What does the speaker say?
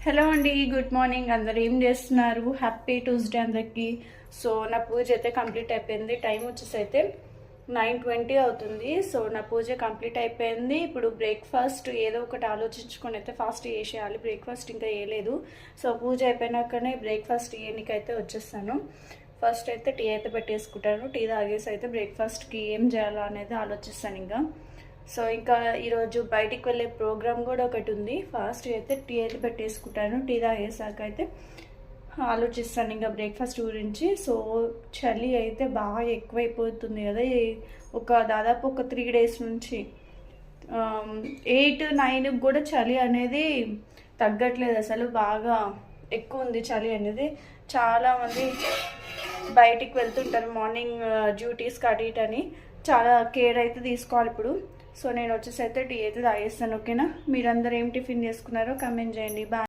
Hello అండి, good morning. అందరు ఏం చేస్తున్నారు? హ్యాపీ ట్యూస్డే అందరికి. సో నా పూజ అయితే కంప్లీట్ అయిపోయింది. టైం వచ్చేసి అయితే 9:20 అవుతుంది. సో నా పూజ కంప్లీట్ అయిపోయింది. ఇప్పుడు బ్రేక్ఫాస్ట్ ఏదో ఒకటి ఆలోచించుకొని అయితే ఫాస్ట్ చేసేయాలి. బ్రేక్ఫాస్ట్ ఇంకా వేయలేదు. సో పూజ అయిపోయినాకనే బ్రేక్ఫాస్ట్ వేయనికైతే వచ్చేస్తాను. ఫస్ట్ అయితే టీ అయితే పెట్టేసుకుంటాను. టీ తాగేసి అయితే బ్రేక్ఫాస్ట్కి ఏం చేయాలా అనేది ఆలోచిస్తాను ఇంకా. సో ఇంకా ఈరోజు బయటికి వెళ్ళే ప్రోగ్రామ్ కూడా ఒకటి ఉంది. ఫాస్ట్ అయితే టీ అయితే పెట్టేసుకుంటాను. టీ తాగేసాక అయితే ఆలోచిస్తాను ఇంకా బ్రేక్ఫాస్ట్ గురించి. సో చలి అయితే బాగా ఎక్కువైపోతుంది కదా, దాదాపు ఒక 3 days నుంచి 8, 9 కూడా చలి అనేది తగ్గట్లేదు. అసలు బాగా ఎక్కువ ఉంది చలి అనేది. చాలామంది బయటికి వెళ్తుంటారు మార్నింగ్ డ్యూటీస్కి అటు ఇటు అని. చాలా కేర్ అయితే తీసుకోవాలి ఇప్పుడు. సో నేను వచ్చేసి అయితే టీ అయితే తాగేస్తాను. ఓకేనా? మీరందరూ ఏం టిఫిన్ చేసుకున్నారో కమెంట్ చేయండి. బాయ్.